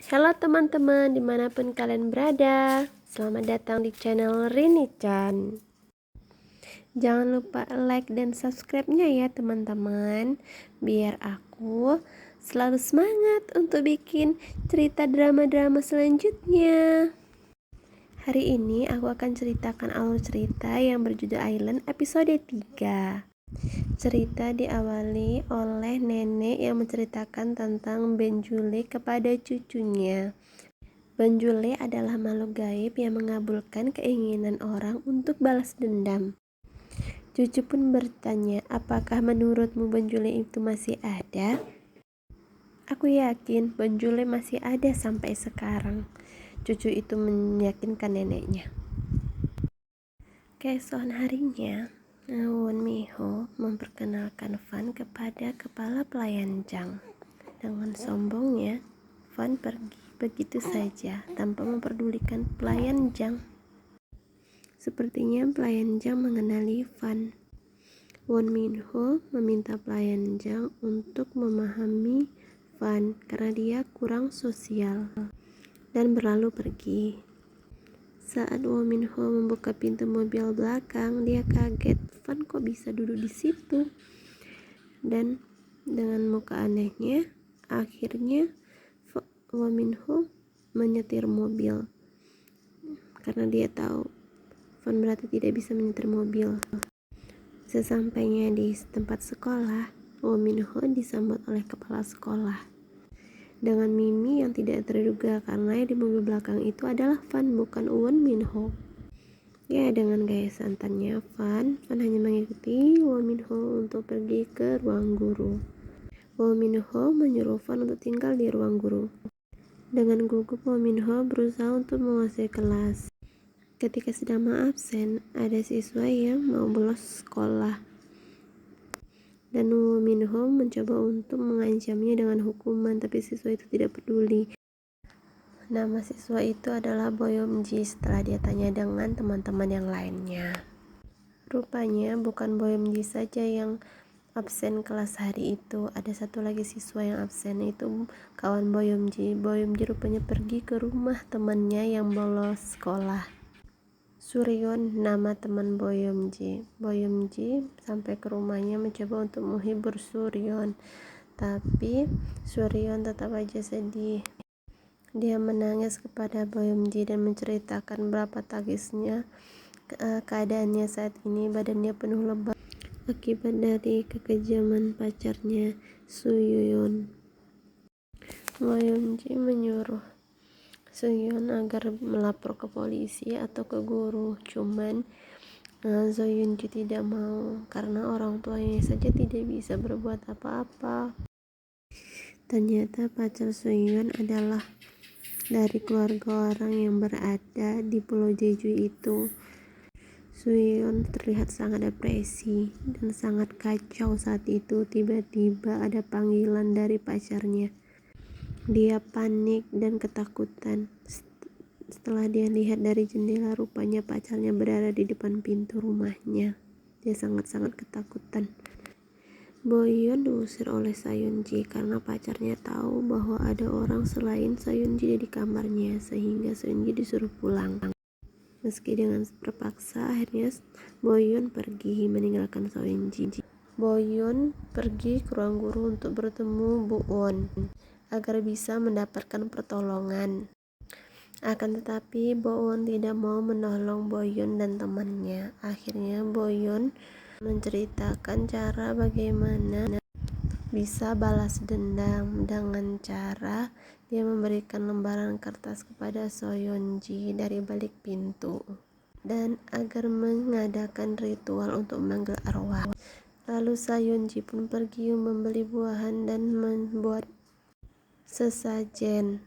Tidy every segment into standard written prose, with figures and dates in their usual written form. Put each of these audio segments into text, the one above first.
Halo teman-teman, dimanapun kalian berada, selamat datang di channel Rini-chan. Jangan lupa like dan subscribe-nya ya teman-teman, biar aku selalu semangat untuk bikin cerita drama-drama selanjutnya. Hari ini aku akan ceritakan alur cerita yang berjudul Island episode 3. Cerita diawali oleh nenek yang menceritakan tentang Benjule kepada cucunya. Benjule adalah makhluk gaib yang mengabulkan keinginan orang untuk balas dendam. Cucu pun bertanya, apakah menurutmu Benjule itu masih ada? Aku yakin Benjule masih ada sampai sekarang. Cucu itu meyakinkan neneknya. Keesokan harinya, Won Miho memperkenalkan Fan kepada kepala pelayan Jang. Dengan sombongnya, Fan pergi begitu saja tanpa memperdulikan pelayan Jang. Sepertinya pelayan Jang mengenali Fan. Won Minho meminta pelayan Jang untuk memahami Fan karena dia kurang sosial dan berlalu pergi. Saat Won Minho membuka pintu mobil belakang, dia kaget, Fan kok bisa duduk di situ? Dan dengan muka anehnya, akhirnya Won Minho menyetir mobil karena dia tahu Fan berarti tidak bisa menyetir mobil. Sesampainya di tempat sekolah, Won Minho disambut oleh kepala sekolah dengan mimi yang tidak terduga karena di mobil belakang itu adalah Fan, bukan Won Minho. Ya, dengan gaya santannya Fan hanya mengikuti Won Minho untuk pergi ke ruang guru. Won Minho menyuruh Fan untuk tinggal di ruang guru. Dengan gugup Won Minho berusaha untuk menguasai kelas. Ketika sedang absen, ada siswa yang mau bolos sekolah. Dan Won Minho mencoba untuk mengancamnya dengan hukuman, tapi siswa itu tidak peduli. Nama siswa itu adalah Boyomji setelah dia tanya dengan teman-teman yang lainnya. Rupanya bukan Boyomji saja yang absen kelas hari itu, ada satu lagi siswa yang absen, itu kawan Boyomji. Boyomji rupanya pergi ke rumah temannya yang bolos sekolah. Suryeon nama teman Boyomji. Boyomji sampai ke rumahnya mencoba untuk menghibur Suryeon, tapi Suryeon tetap aja sedih. Dia menangis kepada Boyomji dan menceritakan berapa tragisnya keadaannya saat ini. Badannya penuh lebam akibat dari kekejaman pacarnya Suyun. Boyomji menyuruh Suyun agar melapor ke polisi atau ke guru, cuman Suyunji tidak mau karena orang tuanya saja tidak bisa berbuat apa-apa. Ternyata pacar Suyun adalah dari keluarga orang yang berada di Pulau Jeju itu. Suyun terlihat sangat depresi dan sangat kacau saat itu. Tiba-tiba ada panggilan dari pacarnya. Dia panik dan ketakutan. Setelah dia lihat dari jendela, rupanya pacarnya berada di depan pintu rumahnya. Dia sangat-sangat ketakutan. Boyeon diusir oleh Sayunji karena pacarnya tahu bahwa ada orang selain Sayunji di kamarnya, sehingga Sayunji disuruh pulang. Meski dengan terpaksa, akhirnya Boyeon pergi meninggalkan Sayunji. Boyeon pergi ke ruang guru untuk bertemu Bu Won agar bisa mendapatkan pertolongan. Akan tetapi Boyeon tidak mau menolong Boyeon dan temannya. Akhirnya Boyeon menceritakan cara bagaimana bisa balas dendam dengan cara dia memberikan lembaran kertas kepada Soyeonji dari balik pintu dan agar mengadakan ritual untuk memanggil arwah. Lalu Soyeonji pun pergi membeli buahan dan membuat sesajen.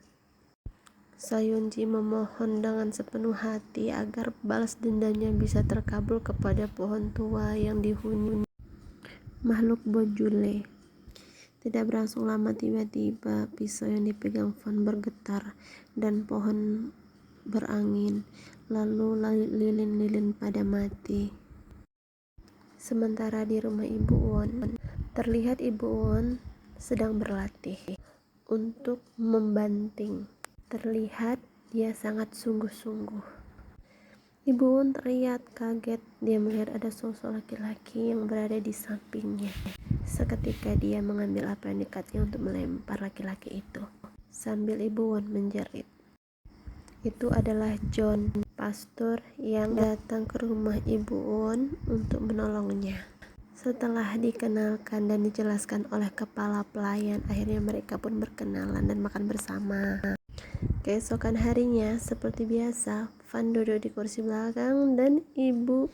Soyeonji memohon dengan sepenuh hati agar balas dendamnya bisa terkabul kepada pohon tua yang dihuni makhluk Benjule. Tidak berlangsung lama, tiba-tiba pisau yang dipegang Fan bergetar dan pohon berangin, lalu lilin-lilin pada mati. Sementara di rumah Ibu Won, terlihat Ibu Won sedang berlatih untuk membanting. Terlihat dia sangat sungguh-sungguh. Ibu Won terlihat kaget. Dia melihat ada sosok laki-laki yang berada di sampingnya. Seketika dia mengambil apa yang dekatnya untuk melempar laki-laki itu, sambil Ibu Won menjerit. Itu adalah John, pastor yang datang ke rumah Ibu Won untuk menolongnya. Setelah dikenalkan dan dijelaskan oleh kepala pelayan, akhirnya mereka pun berkenalan dan makan bersama. Keesokan harinya, seperti biasa, Van duduk di kursi belakang dan Ibu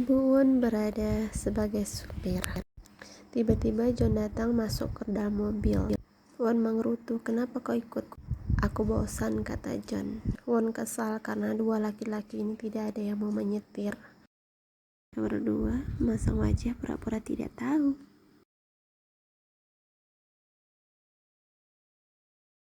Won berada sebagai supir. Tiba-tiba John datang masuk ke dalam mobil. Won menggerutu, "Kenapa kau ikut?" "Aku bosan," kata John. Won kesal karena dua laki-laki ini tidak ada yang mau menyetir. Berdua masang wajah pura-pura tidak tahu.